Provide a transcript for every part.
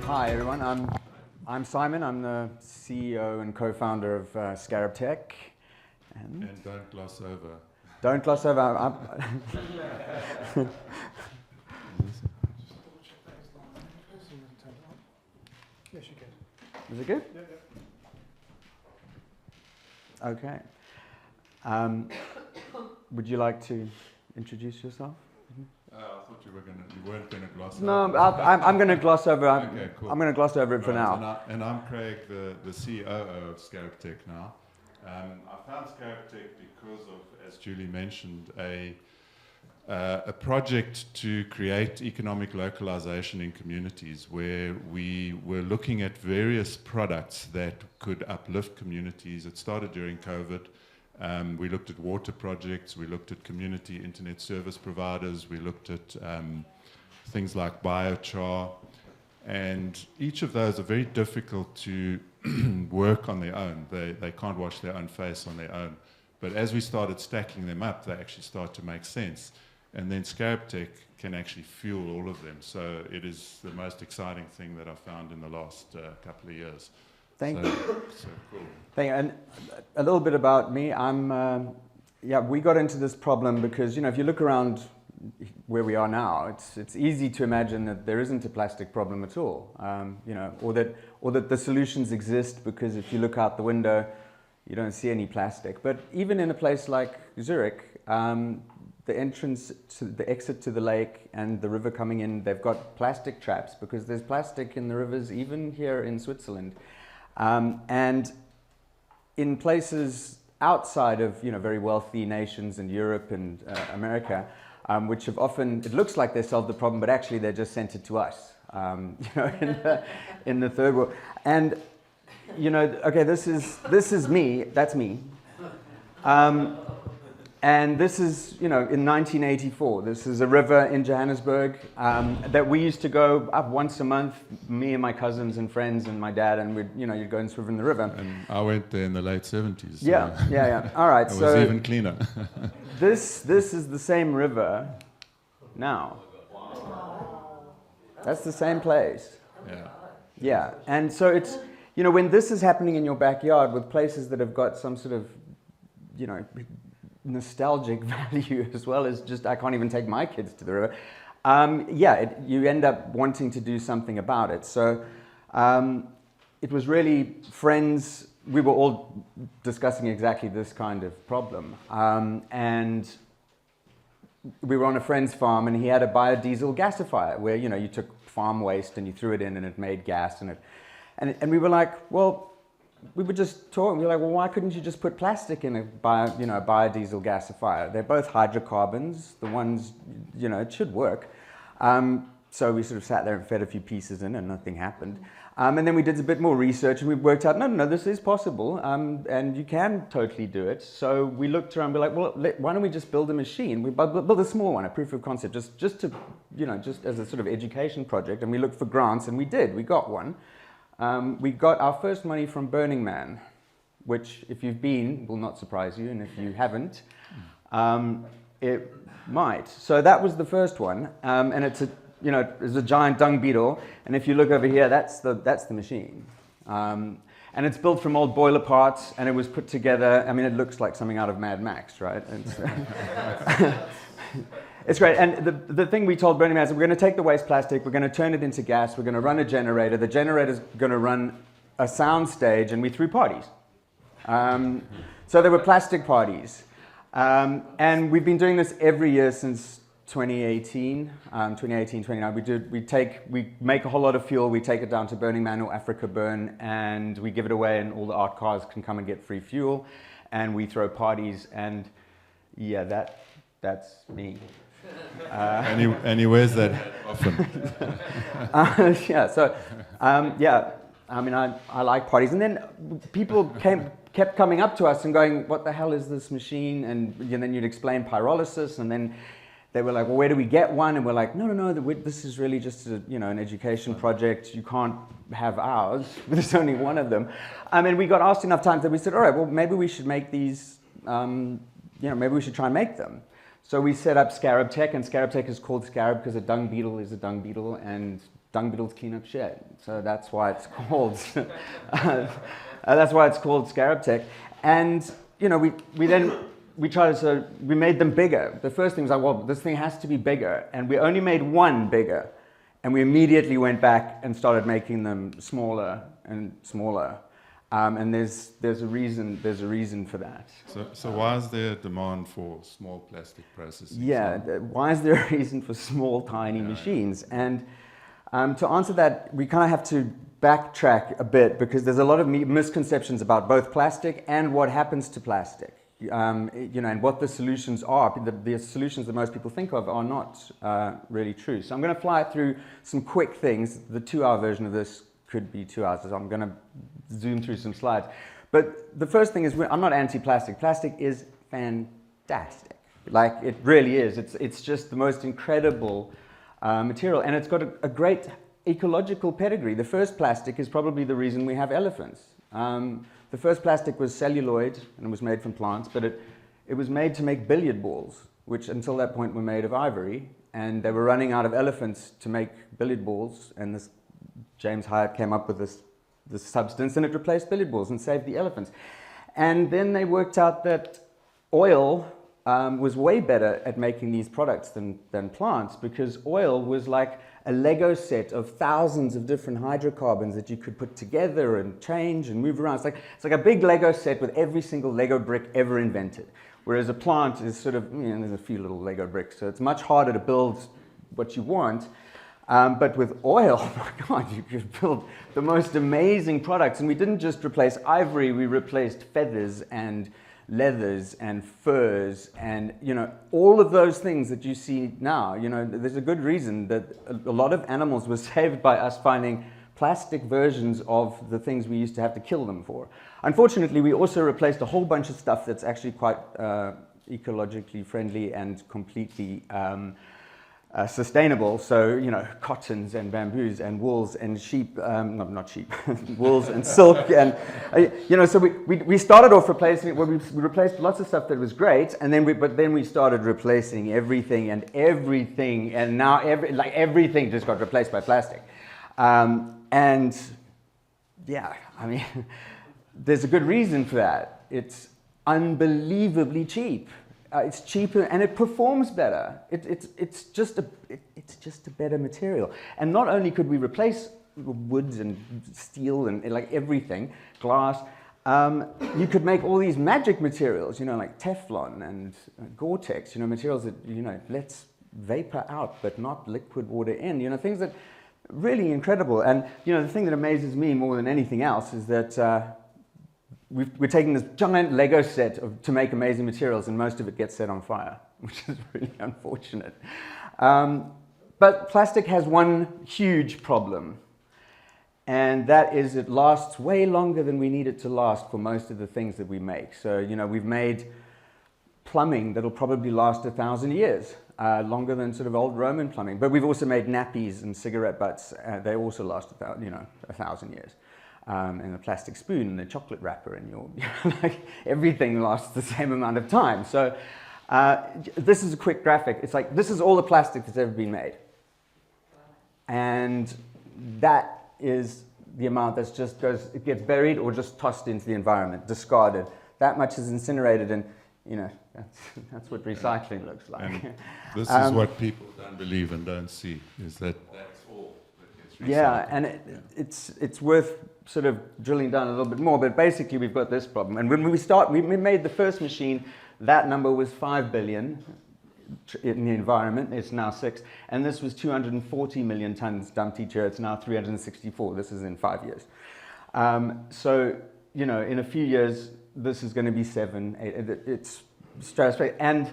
Hi everyone, I'm Simon. I'm the CEO and co-founder of Scarab Tech. And don't gloss over. Don't gloss over. Yes, you can. Is it good? Yeah. Okay. Would you like to introduce yourself? I thought you weren't going to gloss No, over. I'm going to gloss over. Okay, cool. I'm going to gloss over it for Right, now. And I'm Craig, the COO of Scarab Tech now. I found Scarab Tech because of, as Julie mentioned, a project to create economic localization in communities where we were looking at various products that could uplift communities. It started during COVID. We looked at water projects, we looked at community internet service providers, we looked at things like biochar, and each of those are very difficult to work on their own. They can't wash their own face on their own. But as we started stacking them up, they actually start to make sense. And then Scarab Tech can actually fuel all of them. So it is the most exciting thing that I've found in the last couple of years. Thank you. So cool. Thank you. And a little bit about me. We got into this problem because, if you look around where we are now, it's easy to imagine that there isn't a plastic problem at all, or that the solutions exist because if you look out the window, you don't see any plastic. But even in a place like Zurich, the exit to the lake and the river coming in, they've got plastic traps because there's plastic in the rivers, even here in Switzerland. And in places outside of very wealthy nations in Europe and America, which have often, it looks like they solved the problem, but actually they're just sent it to us, in the third world. And okay, this is me. That's me. And this is, in 1984, this is a river in Johannesburg that we used to go up once a month, me and my cousins and friends and my dad, and you'd go and swim in the river. And I went there in the late 70s. So Yeah. All right. it was even cleaner. This is the same river now. That's the same place. Yeah. And so it's, when this is happening in your backyard with places that have got some sort of, nostalgic value as well as just I can't even take my kids to the river. You end up wanting to do something about it. So it was really friends. We were all discussing exactly this kind of problem, and we were on a friend's farm, and he had a biodiesel gasifier where you took farm waste and you threw it in, and it made gas, and we were like, well. We were just talking, we were like, well, why couldn't you just put plastic in a biodiesel gasifier? They're both hydrocarbons, the ones, it should work. So we sort of sat there and fed a few pieces in and nothing happened. And then we did a bit more research and we worked out, no, this is possible and you can totally do it. So we looked around, we're like, well, why don't we just build a machine? We built a small one, a proof of concept, just to, just as a sort of education project. And we looked for grants and we did, we got one. We got our first money from Burning Man, which if you've been will not surprise you, and if you haven't, it might. So that was the first one, and it's a giant dung beetle, and if you look over here, that's the machine, and it's built from old boiler parts, and it was put together. I mean, it looks like something out of Mad Max, right? It's great, and the thing we told Burning Man is we're going to take the waste plastic, we're going to turn it into gas, we're going to run a generator, the generator's going to run a sound stage, and we threw parties. So there were plastic parties. And we've been doing this every year since 2018, 2019. We make a whole lot of fuel, we take it down to Burning Man or Africa Burn, and we give it away, and all the art cars can come and get free fuel, and we throw parties, and yeah, that's me. And he wears that often. I mean, I like parties. And then people kept coming up to us and going, what the hell is this machine? And then you'd explain pyrolysis, and then they were like, well, where do we get one? And we're like, no, this is really just an education project. You can't have ours. There's only one of them. I mean, we got asked enough times that we said, all right, well, maybe we should make these, maybe we should try and make them. So we set up Scarab Tech, and Scarab Tech is called Scarab because a dung beetle is a dung beetle, and Dung Beetles Cleanup Shared. So that's why it's called that's why it's called Scarab Tech. And you know, we tried to, so we made them bigger. The first thing was like, well, this thing has to be bigger, and we only made one bigger, and we immediately went back and started making them smaller and smaller. And there's a reason for that. So why is there a demand for small plastic processing? Yeah, why is there a reason for small, tiny machines? And to answer that, we kind of have to backtrack a bit, because there's a lot of misconceptions about both plastic and what happens to plastic. You know, and what the solutions are. The solutions that most people think of are not really true. So I'm going to fly through some quick things. The 2-hour version of this could be 2 hours, so I'm going to zoom through some slides. But the first thing is, I'm not anti-plastic. Plastic is fantastic. Like, it really is. It's just the most incredible material, and it's got a great ecological pedigree. The first plastic is probably the reason we have elephants. The first plastic was celluloid, and it was made from plants, but it was made to make billiard balls, which until that point were made of ivory, and they were running out of elephants to make billiard balls, and this James Hyatt came up with this substance, and it replaced billiard balls and saved the elephants. And then they worked out that oil was way better at making these products than plants, because oil was like a Lego set of thousands of different hydrocarbons that you could put together and change and move around. It's like a big Lego set with every single Lego brick ever invented. Whereas a plant is sort of, you know, there's a few little Lego bricks, so it's much harder to build what you want. But with oil, oh my God, you could build the most amazing products. And we didn't just replace ivory, we replaced feathers and leathers and furs, and you know, all of those things that you see now. You know, there's a good reason that a lot of animals were saved by us finding plastic versions of the things we used to have to kill them for. Unfortunately, we also replaced a whole bunch of stuff that's actually quite ecologically friendly and completely sustainable. So, you know, cottons and bamboos and wools and sheep, not sheep, wools and silk. And, you know, so we started off replacing, well, we replaced lots of stuff that was great, and then we started replacing everything, and now everything just got replaced by plastic. And yeah, I mean, there's a good reason for that. It's unbelievably cheap. It's cheaper and it performs better. It's just a better material. And not only could we replace woods and steel and like everything, glass, you could make all these magic materials, you know, like Teflon and Gore-Tex, you know, materials that, you know, lets vapor out but not liquid water in, you know, things that really incredible. And, you know, the thing that amazes me more than anything else is that we're taking this giant Lego set to make amazing materials, and most of it gets set on fire, which is really unfortunate. But plastic has one huge problem, and that is it lasts way longer than we need it to last for most of the things that we make. So, you know, we've made plumbing that'll probably last 1,000 years, longer than sort of old Roman plumbing. But we've also made nappies and cigarette butts. They also last 1,000 years. And the plastic spoon and the chocolate wrapper, and like everything lasts the same amount of time. So this is a quick graphic. It's like, this is all the plastic that's ever been made. And that is the amount that just goes, it gets buried or just tossed into the environment, discarded. That much is incinerated, and you know, that's what recycling looks like. And this is what people don't believe and don't see, is that that's all that gets recycled. Yeah, and it's worth sort of drilling down a little bit more, but basically we've got this problem. And when we made the first machine, that number was 5 billion in the environment. It's now 6, and this was 240 million tons dumped each year. It's now 364. This is in 5 years. So, you know, in a few years, this is going to be 7, 8. It's stratospheric. And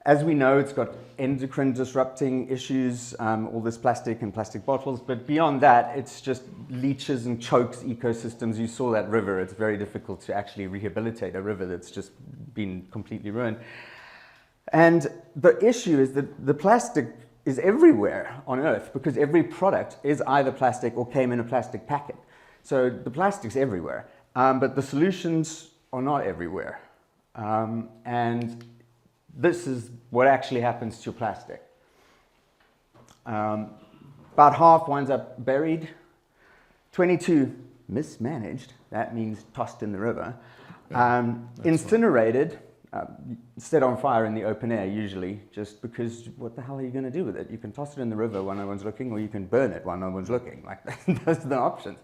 as we know, it's got endocrine disrupting issues, all this plastic and plastic bottles. But beyond that, it's just leaches and chokes ecosystems. You saw that river. It's very difficult to actually rehabilitate a river that's just been completely ruined. And the issue is that the plastic is everywhere on Earth, because every product is either plastic or came in a plastic packet. So the plastic's everywhere. But the solutions are not everywhere. And this is what actually happens to plastic. About half winds up buried. 22 mismanaged, that means tossed in the river. Incinerated, set on fire in the open air usually, just because what the hell are you going to do with it? You can toss it in the river when no one's looking, or you can burn it while no one's looking. Like, those are the options.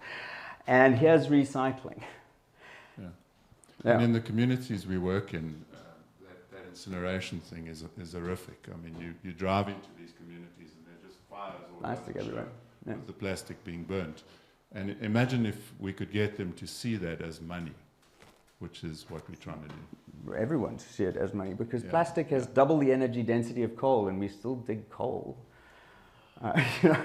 And here's recycling. Yeah. Yeah. And in the communities we work in, that incineration thing is horrific. I mean, you drive into these communities and there's just fires all Plastic over the everywhere. show, Yeah. with the plastic being burnt. And imagine if we could get them to see that as money, which is what we're trying to do. Everyone to see it as money, because Yeah. plastic has double the energy density of coal, and we still dig coal.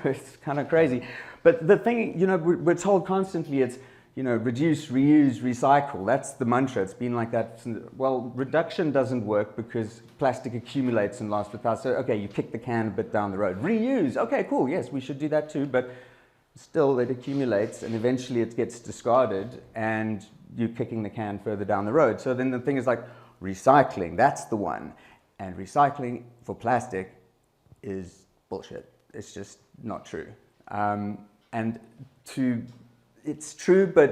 It's kind of crazy. But the thing, we're told constantly it's, reduce, reuse, recycle. That's the mantra. It's been like that. Well, reduction doesn't work because plastic accumulates and lasts without. So, okay, you kick the can a bit down the road. Reuse. Okay, cool. Yes, we should do that too. But still, it accumulates, and eventually it gets discarded, and you're kicking the can further down the road. So then the thing is like recycling. That's the one. And recycling for plastic is bullshit. It's just not true. It's true, but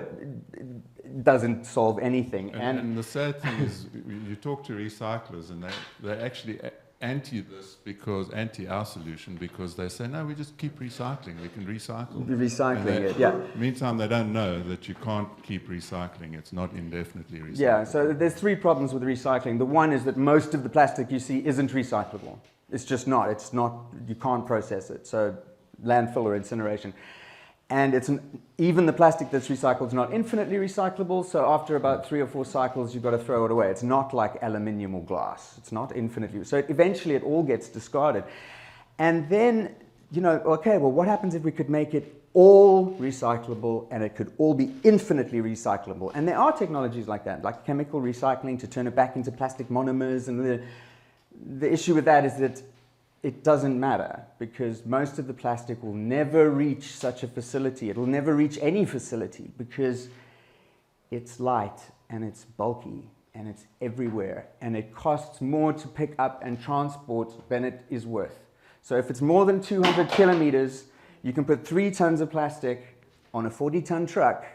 it doesn't solve anything. And the sad thing is, you talk to recyclers, and they're actually anti our solution, because they say, no, we just keep recycling. We can recycle. Recycling it, yeah. Meantime, they don't know that you can't keep recycling. It's not indefinitely recyclable. Yeah, so there's three problems with recycling. The one is that most of the plastic you see isn't recyclable. It's just not. It's not, you can't process it. So landfill or incineration. And even the plastic that's recycled is not infinitely recyclable, so after about 3 or 4 cycles, you've got to throw it away. It's not like aluminium or glass. It's not infinitely. So eventually it all gets discarded. And then, okay, well, what happens if we could make it all recyclable and it could all be infinitely recyclable? And there are technologies like that, like chemical recycling to turn it back into plastic monomers. And the issue with that is that it doesn't matter, because most of the plastic will never reach such a facility. It will never reach any facility because it's light and it's bulky and it's everywhere, and it costs more to pick up and transport than it is worth. So if it's more than 200 kilometers, you can put 3 tons of plastic on a 40-ton truck,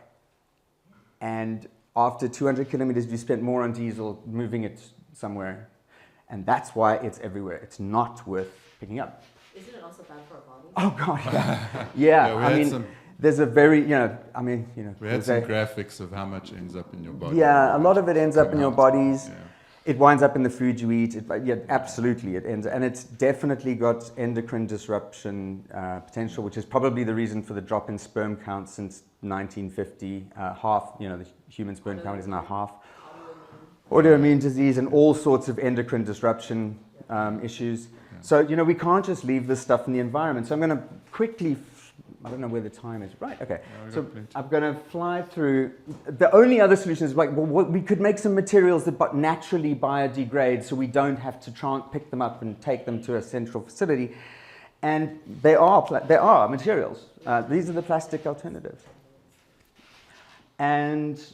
and after 200 kilometers, you spent more on diesel moving it somewhere. And that's why it's everywhere. It's not worth picking up. Isn't it also bad for our bodies? Oh, God, yeah. Yeah, there's a very, we had some graphics of how much ends up in your body. Yeah, a lot of it ends up in your bodies. Yeah. It winds up in the food you eat. Absolutely, it ends. And it's definitely got endocrine disruption potential, which is probably the reason for the drop in sperm count since 1950. Half, the human sperm count is now half. Autoimmune disease and all sorts of endocrine disruption issues. Yeah. So, we can't just leave this stuff in the environment. So I'm going to quickly, I don't know where the time is. Right, okay. Yeah, so I'm going to fly through. The only other solution is we could make some materials that naturally biodegrade, so we don't have to pick them up and take them to a central facility. And they are materials. These are the plastic alternatives. And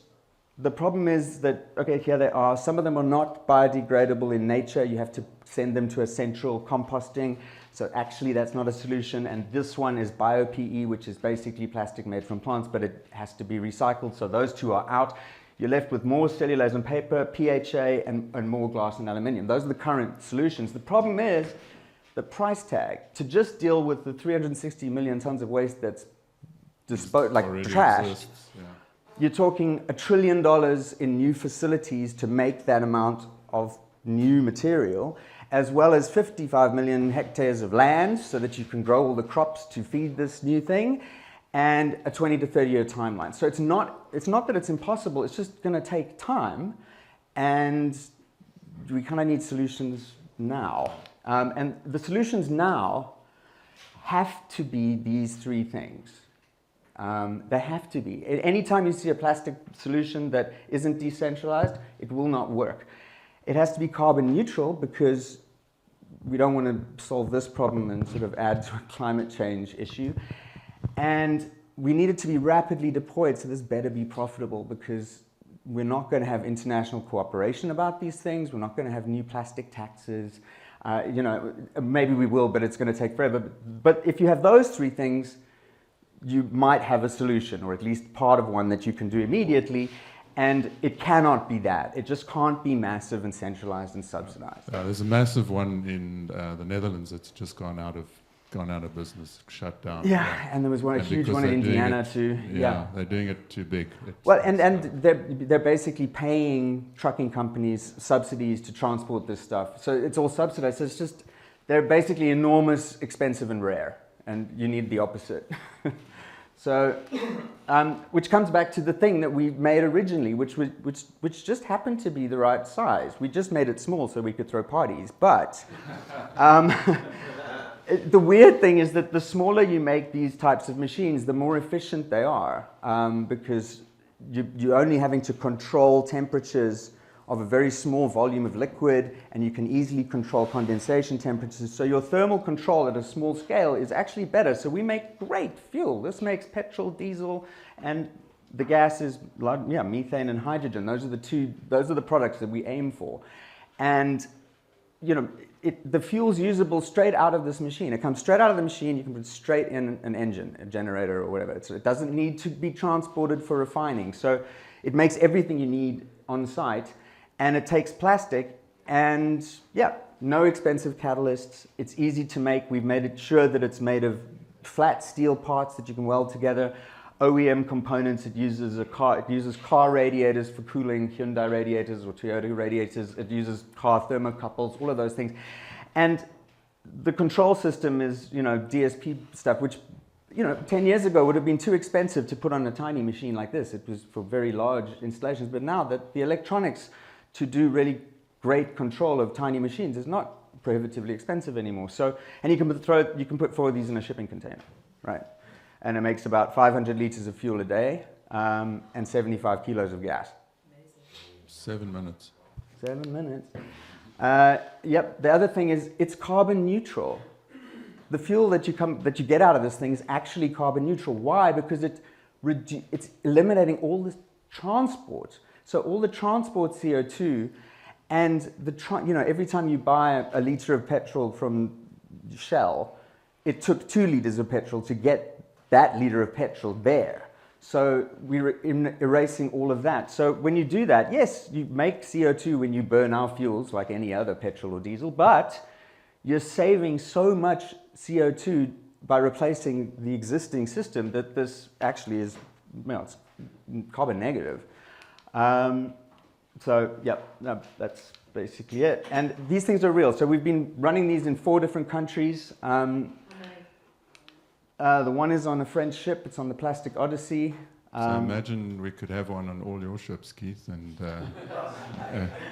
the problem is that, okay, here they are. Some of them are not biodegradable in nature. You have to send them to a central composting. So actually that's not a solution. And this one is bio-PE, which is basically plastic made from plants, but it has to be recycled. So those two are out. You're left with more cellulose and paper, PHA, and more glass and aluminium. Those are the current solutions. The problem is the price tag. To just deal with the 360 million tons of waste that's trashed, you're talking $1 trillion in new facilities to make that amount of new material, as well as 55 million hectares of land so that you can grow all the crops to feed this new thing, and a 20 to 30 year timeline. So it's not that it's impossible, it's just going to take time, and we kind of need solutions now. And the solutions now have to be these 3 things. They have to be. Anytime you see a plastic solution that isn't decentralized, it will not work. It has to be carbon neutral, because we don't want to solve this problem and sort of add to a climate change issue. And we need it to be rapidly deployed, so this better be profitable, because we're not going to have international cooperation about these things. We're not going to have new plastic taxes. Maybe we will, but it's going to take forever. But if you have those three things, you might have a solution, or at least part of one that you can do immediately. And it cannot be that. It just can't be massive and centralized and subsidized. There's a massive one in the Netherlands that's just gone out of business, shut down. Yeah, and there was a huge one in Indiana too. Yeah, they're doing it too big. And they're basically paying trucking companies subsidies to transport this stuff. So it's all subsidized. So it's just, they're basically enormous, expensive and rare. And you need the opposite. So, which comes back to the thing that we made originally, which just happened to be the right size. We just made it small so we could throw parties. But the weird thing is that the smaller you make these types of machines, the more efficient they are, because you're only having to control temperatures of a very small volume of liquid, and you can easily control condensation temperatures. So your thermal control at a small scale is actually better. So we make great fuel. This makes petrol, diesel, and the gases, methane and hydrogen. Those are the products that we aim for. And the fuel's usable straight out of this machine. It comes straight out of the machine. You can put it straight in an engine, a generator or whatever. So it doesn't need to be transported for refining. So it makes everything you need on site. And it takes plastic, and no expensive catalysts. It's easy to make. We've made it sure that it's made of flat steel parts that you can weld together. OEM components. It uses car radiators for cooling, Hyundai radiators or Toyota radiators. It uses car thermocouples, all of those things. And the control system is, DSP stuff, which 10 years ago would have been too expensive to put on a tiny machine like this. It was for very large installations. But now that the electronics to do really great control of tiny machines is not prohibitively expensive anymore. So, and you can put 4 of these in a shipping container, right? And it makes about 500 liters of fuel a day, and 75 kilos of gas. Amazing. 7 minutes. 7 minutes. The other thing is it's carbon neutral. The fuel that you get out of this thing is actually carbon neutral. Why? Because it's eliminating all this transport. So all the transport CO2, and every time you buy a liter of petrol from Shell, it took 2 liters of petrol to get that liter of petrol there. So we're erasing all of that. So when you do that, yes, you make CO2 when you burn our fuels like any other petrol or diesel, but you're saving so much CO2 by replacing the existing system that this actually is, it's carbon negative. That's basically it. And these things are real. So we've been running these in 4 different countries. The one is on a French ship. It's on the Plastic Odyssey. So imagine we could have one on all your ships, Keith. And I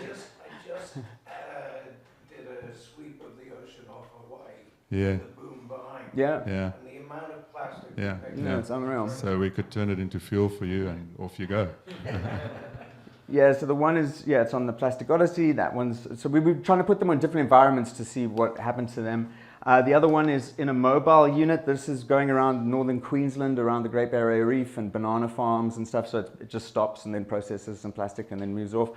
just did a sweep of the ocean off Hawaii. Yeah. With the boom behind. Yeah. Yeah. And the amount of plastic. Yeah. It's unreal. So we could turn it into fuel for you, and off you go. Yeah, so the one is, it's on the Plastic Odyssey. That one's, so we were trying to put them on different environments to see what happens to them. The other one is in a mobile unit. This is going around northern Queensland, around the Great Barrier Reef and banana farms and stuff. So it just stops and then processes some plastic and then moves off.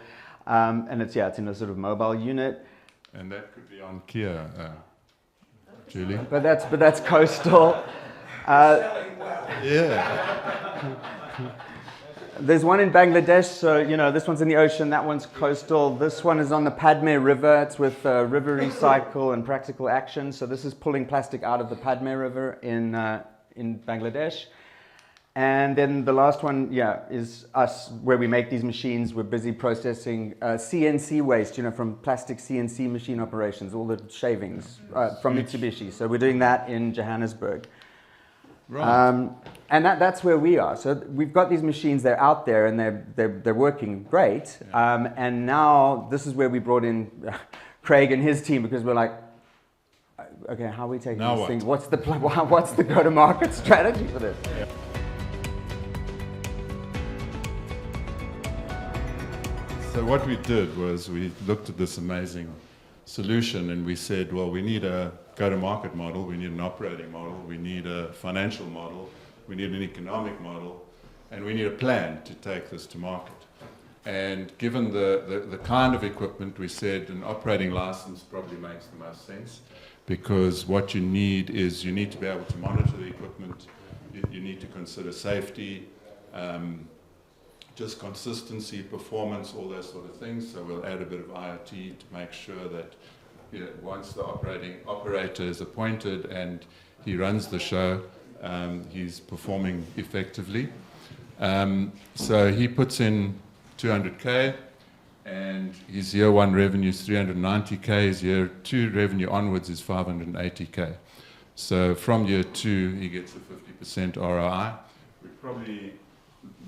And it's in a sort of mobile unit. And that could be on Kia, Julie. But that's coastal. Yeah. There's one in Bangladesh, so this one's in the ocean, that one's coastal. This one is on the Padme River. It's with River Recycle and Practical Action. So this is pulling plastic out of the Padme River in Bangladesh. And then the last one, is us, where we make these machines. We're busy processing CNC waste, from plastic CNC machine operations, all the shavings from Mitsubishi. So we're doing that in Johannesburg. Right. And that's where we are. So we've got these machines, they're out there and they're working great. And now this is where we brought in Craig and his team, because we're like, okay, how are we taking these things? What's the plan? What's the go-to-market strategy for this? Yeah. So what we did was we looked at this amazing solution and we said, well, we need a go-to-market model, we need an operating model, we need a financial model, we need an economic model, and we need a plan to take this to market. And given the kind of equipment, we said an operating license probably makes the most sense, because what you need is you need to be able to monitor the equipment, you need to consider safety, just consistency, performance, all those sort of things. So we'll add a bit of IoT to make sure that once the operator is appointed and he runs the show, he's performing effectively. So he puts in 200K, and his year one revenue is 390K, his year two revenue onwards is 580K. So from year two, he gets a 50% ROI.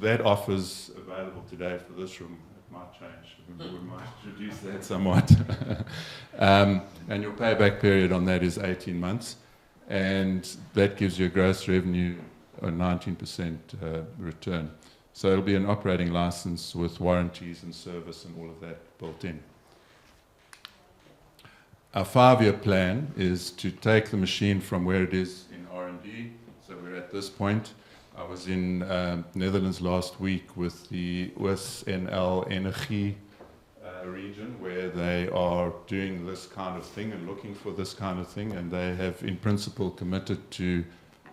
That offer's available today for this room. It might change. We might reduce that somewhat. And your payback period on that is 18 months. And that gives you a gross revenue, a 19% return. So it'll be an operating license with warranties and service and all of that built in. Our 5-year plan is to take the machine from where it is in R&D. So we're at this point. I was in Netherlands last week with the OSNL Energie region, where they are doing this kind of thing and looking for this kind of thing, and they have in principle committed to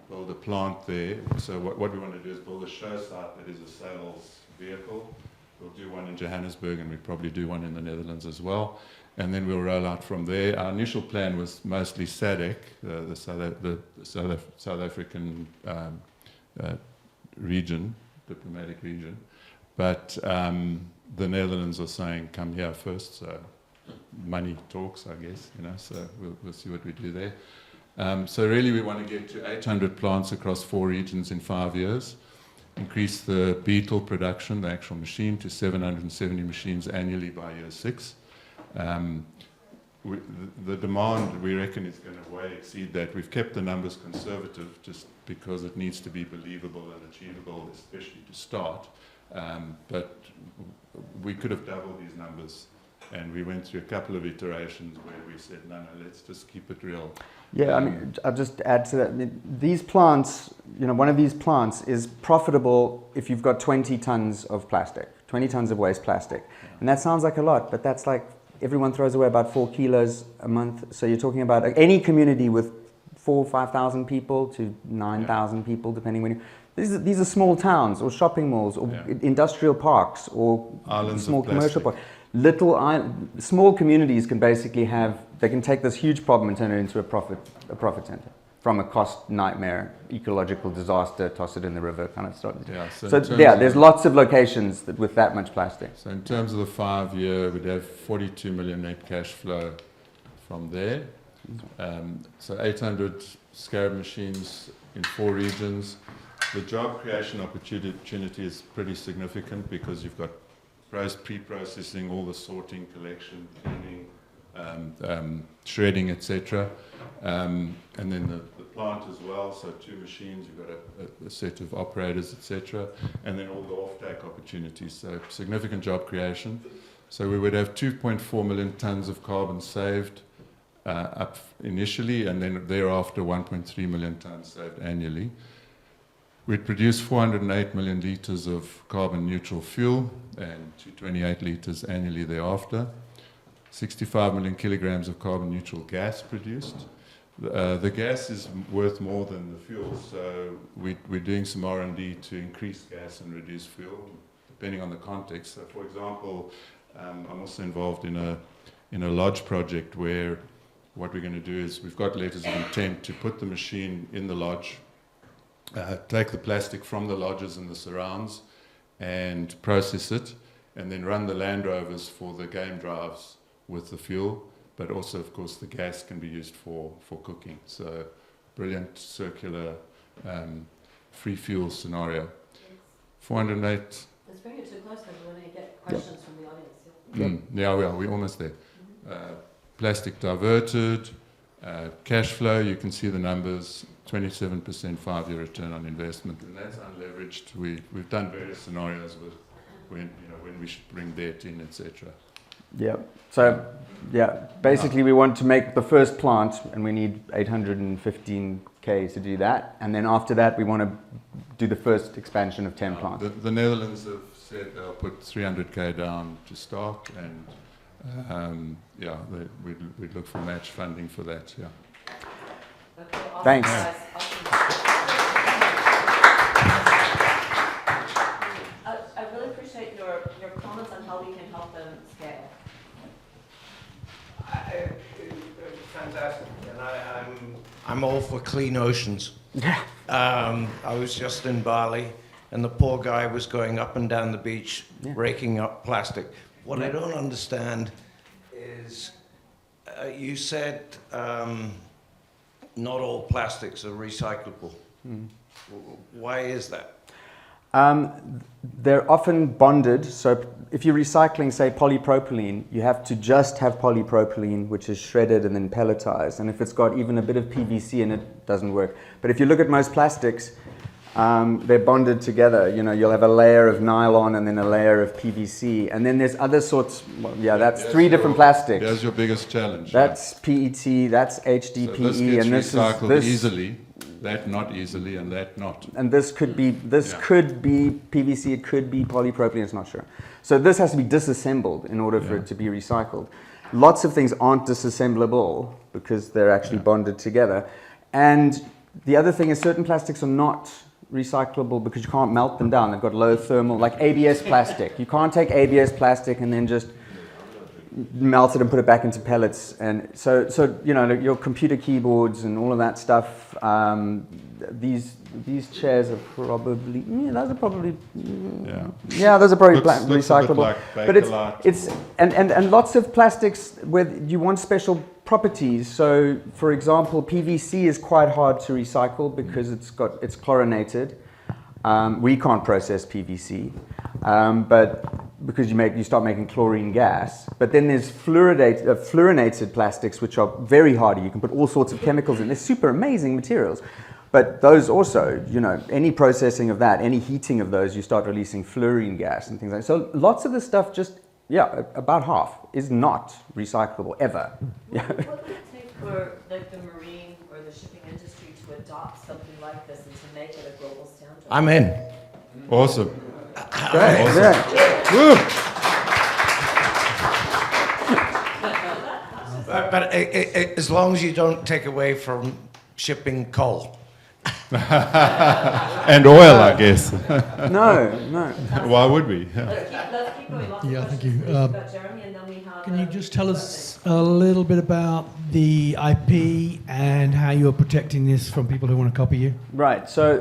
build a plant there. So what we want to do is build a show site that is a sales vehicle. We'll do one in Johannesburg, and we'll probably do one in the Netherlands as well. And then we'll roll out from there. Our initial plan was mostly SADC, the South African region, diplomatic region. But the Netherlands are saying, come here first. So money talks, I guess, so we'll see what we do there. So really we want to get to 800 plants across 4 regions in 5 years, increase the beetle production, the actual machine, to 770 machines annually by year 6. The demand, we reckon, is going to way exceed that. We've kept the numbers conservative just because it needs to be believable and achievable, especially to start. But we could have doubled these numbers. And we went through a couple of iterations where we said, no, let's just keep it real. Yeah, I mean, I'll just add to that. I mean, these plants, one of these plants is profitable if you've got 20 tons of plastic, 20 tons of waste plastic. Yeah. And that sounds like a lot, but that's like everyone throws away about 4 kilos a month. So you're talking about any community with 4,000 or 5,000 people to 9,000 people, depending when you... These are small towns or shopping malls or industrial parks or islands small commercial parks. Small communities can basically they can take this huge problem and turn it into a profit center. From a cost nightmare, ecological disaster, toss it in the river kind of stuff. Yeah, so there's lots of locations with that much plastic. So in terms of the 5-year, we'd have 42 million net cash flow from there. So 800 Scarab machines in 4 regions. The job creation opportunity is pretty significant because you've got pre-processing, all the sorting, collection, cleaning, shredding, etc. And then the plant as well, so 2 machines, you've got a set of operators, etc. And then all the off-take opportunities, so significant job creation. So we would have 2.4 million tons of carbon saved up initially, and then thereafter 1.3 million tons saved annually. We'd produce 408 million litres of carbon neutral fuel and 228 litres annually thereafter. 65 million kilograms of carbon neutral gas produced. The gas is worth more than the fuel, so we're doing some R&D to increase gas and reduce fuel, depending on the context. So for example, I'm also involved in a lodge project where what we're going to do is we've got letters of intent to put the machine in the lodge, take the plastic from the lodges and the surrounds and process it, and then run the Land Rovers for the game drives with the fuel, but also, of course, the gas can be used for cooking. So, brilliant circular free fuel scenario. 408. Let's bring it too close because we're going to get questions from the audience. Yeah, we're almost there. Plastic diverted, cash flow, you can see the numbers, 27% 5-year return on investment, and that's unleveraged. We've done various scenarios with when we should bring debt in, etc. Yeah. So, basically we want to make the first plant, and we need 815K to do that. And then after that, we want to do the first expansion of 10 plants. The Netherlands have said they'll put 300K down to start, and we'd look for match funding for that. Yeah. Okay, awesome, Thanks. guys. Awesome. I really appreciate your comments on how we can help them scale. Fantastic, and I'm all for clean oceans. Yeah. I was just in Bali, and the poor guy was going up and down the beach, raking up plastic. What I don't understand is, you said not all plastics are recyclable. Why is that? They're often bonded. So if you're recycling, say, polypropylene, you have to just have polypropylene, which is shredded and then pelletized. And if it's got even a bit of PVC in it, it doesn't work. But if you look at most plastics, they're bonded together. You know, you'll have a layer of nylon and then a layer of PVC. And then there's other sorts. Well, yeah, that's three different plastics. That's your biggest challenge. That's PET, that's HDPE, So this gets and this recycled is this. easily, that not easily, and that not. And this could be PVC, it could be polypropylene, it's not sure. So this has to be disassembled in order for it to be recycled. Lots of things aren't disassemblable because they're actually bonded together. And the other thing is certain plastics are not recyclable because you can't melt them down. They've got low thermal, like ABS plastic. You can't take ABS plastic and then just melt it and put it back into pellets. And so you know, your computer keyboards and all of that stuff, these chairs are probably, those are probably, those are probably Looks a bit recyclable. like But it's and lots of plastics where you want special properties. So for example, PVC is quite hard to recycle because it's chlorinated. We can't process PVC, but because you start making chlorine gas. But then there's fluorinated plastics, which are very hardy. You can put all sorts of chemicals in. They're super amazing materials. But those also, you know, any processing of that, any heating of those, you start releasing fluorine gas and things like that. So lots of the stuff about half is not recyclable ever. What would it take for like the marine or the shipping industry to adopt something like this and to make it a global standard? I'm in. Awesome. Great. Awesome. Yeah. Woo! But as long as you don't take away from shipping coal. And oil, I guess. No. Why would we? Let's keep going. Lots of Yeah, thank questions. you. We've got Jeremy, and then we have. Can you just tell us a little bit about the IP and how you're protecting this from people who want to copy you? Right, so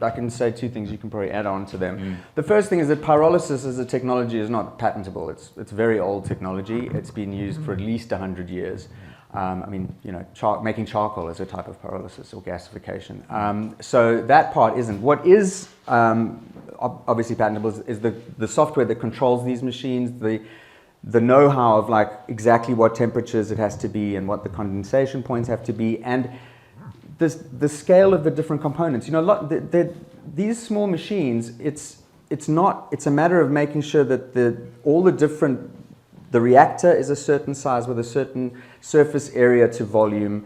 I can say two things you can probably add on to them. The first thing is that pyrolysis as a technology is not patentable. It's very old technology. It's been used for at least 100 years. I mean, you know, making charcoal is a type of pyrolysis or gasification. So that part isn't. What is obviously patentable is the software that controls these machines, the know-how of like exactly what temperatures it has to be and what the condensation points have to be, and the scale of the different components. You know, these small machines, it's a matter of making sure that the reactor is a certain size with a certain surface area to volume,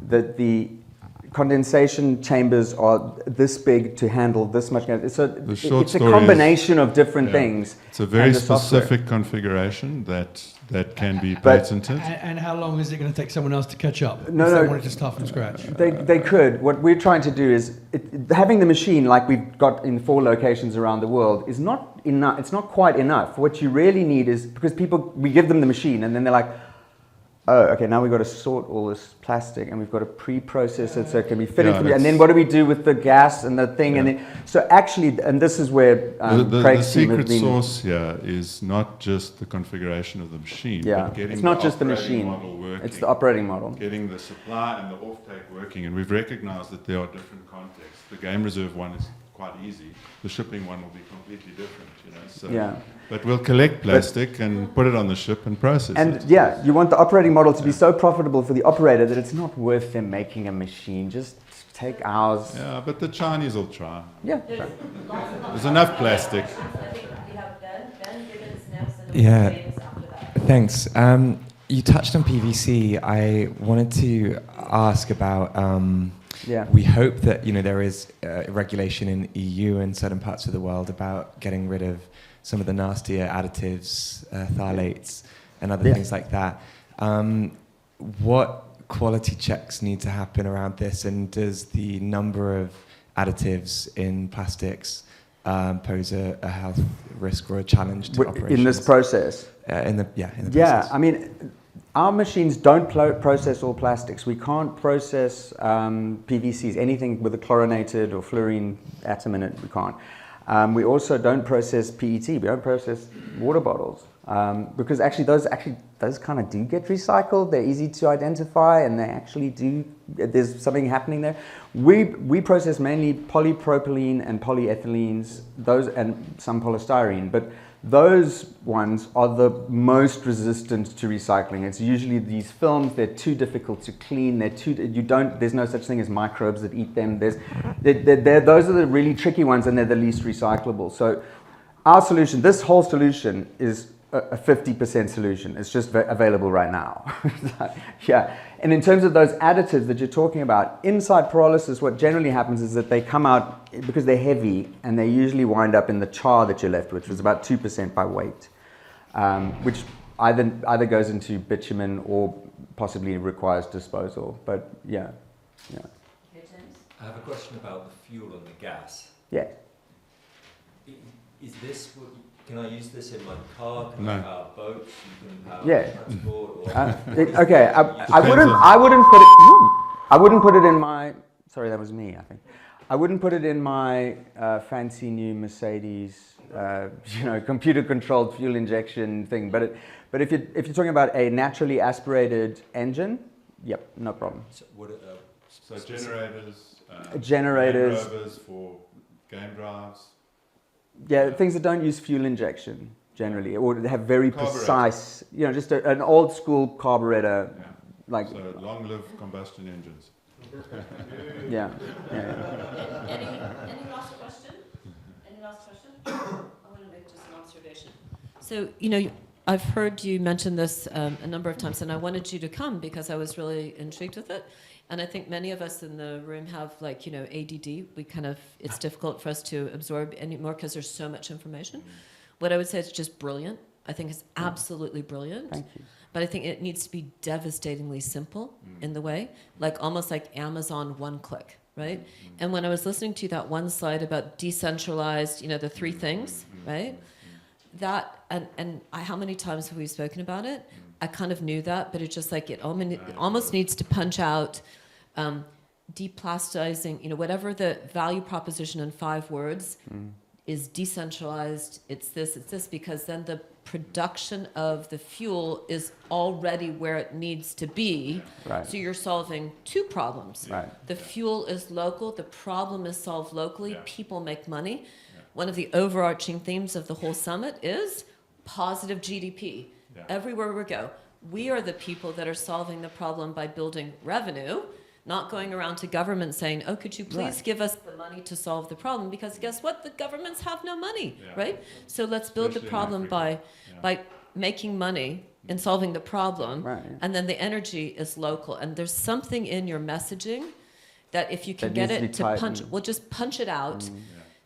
that the condensation chambers are this big to handle this much. So it's a combination of different things. It's a very specific configuration that can be patented. And how long is it going to take someone else to catch up? No, if they wanted to start from scratch. They could. What we're trying to do is having the machine like we've got in 4 locations around the world is not enough. It's not quite enough. What you really need is, because we give them the machine and then they're like, oh, okay, now we've got to sort all this plastic and we've got to pre-process it so it can be fitted. And then what do we do with the gas and the thing? And then, so actually, and this is where Craig's team has been. The secret sauce here is not just the configuration of the machine, but getting it's not just the operating machine. model working, it's the operating model. getting the supply and the offtake working. And we've recognized that there are different contexts. The game reserve one is quite easy. The shipping one will be completely different, you know. So, but we'll collect plastic and put it on the ship and process it. And you want the operating model to be so profitable for the operator that it's not worth them making a machine. Just take ours. Yeah, but the Chinese will try. Yeah. There's enough plastic. I think we have Ben Gibbons next, and then James after that. Thanks. You touched on PVC. I wanted to ask about Yeah. We hope that there is regulation in EU and certain parts of the world about getting rid of some of the nastier additives, phthalates, and other things like that. What quality checks need to happen around this, and does the number of additives in plastics pose a health risk or a challenge to operations? In this process? In the process. Yeah, I mean, our machines don't process all plastics. We can't process PVCs, anything with a chlorinated or fluorine atom in it, we can't. We also don't process PET, we don't process water bottles. Because actually those kind of do get recycled. They're easy to identify, and they actually do. There's something happening there. We process mainly polypropylene and polyethylenes, those, and some polystyrene. But those ones are the most resistant to recycling. It's usually these films. They're too difficult to clean. There's no such thing as microbes that eat them. Those are the really tricky ones, and they're the least recyclable. So our solution, this whole solution, is a 50% solution. It's just available right now. Yeah. And in terms of those additives that you're talking about, inside pyrolysis, what generally happens is that they come out, because they're heavy, and they usually wind up in the char that you're left with, which is about 2% by weight, which either goes into bitumen or possibly requires disposal. But yeah. Okay, James? I have a question about the fuel and the gas. Yeah. Is this can I use this in my car? Can No. I power boats? You can power Yeah. transport? Or Okay, I wouldn't put it in my. Sorry, that was me. I think I wouldn't put it in my fancy new Mercedes, computer-controlled fuel injection thing. But if you're talking about a naturally aspirated engine, yep, no problem. So, So generators, Generators. Land Rovers for game drives. Yeah, things that don't use fuel injection generally, or have very Carburetor. precise, just an old school carburetor, Yeah. like So long-lived combustion engines. yeah. Any last question? Any last question? I want to make just an observation. So, I've heard you mention this a number of times, and I wanted you to come because I was really intrigued with it. And I think many of us in the room have, ADD. It's difficult for us to absorb anymore because there's so much information. What I would say is just brilliant. I think it's absolutely brilliant. Thank you. But I think it needs to be devastatingly simple in the way, almost like Amazon one click, right? And when I was listening to that one slide about decentralized, the three things, right? That, and how many times have we spoken about it? I kind of knew that, but it's just it almost needs to punch out deplasticizing, whatever the value proposition in 5 words is decentralized, it's this, because then the production of the fuel is already where it needs to be. Right. So you're solving 2 problems. Right. The fuel is local, the problem is solved locally, Yeah. people make money. One of the overarching themes of the whole summit is positive GDP. Yeah. Everywhere we go, we are the people that are solving the problem by building revenue, not going around to government saying, oh, could you please give us the money to solve the problem? Because guess what? The governments have no money, right? So let's build Especially the in problem Africa. by making money and solving the problem. Right. And then the energy is local. And there's something in your messaging that if you can That get needs to it be to punch, tightened. well, just punch it out.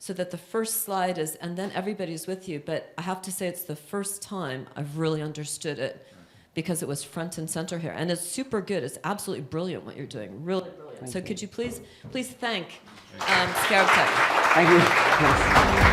So that the first slide is, and then everybody's with you. But I have to say, it's the first time I've really understood it because it was front and center here. And it's super good. It's absolutely brilliant what you're doing. Really brilliant. So could you please thank Scarab Tech. Thank you.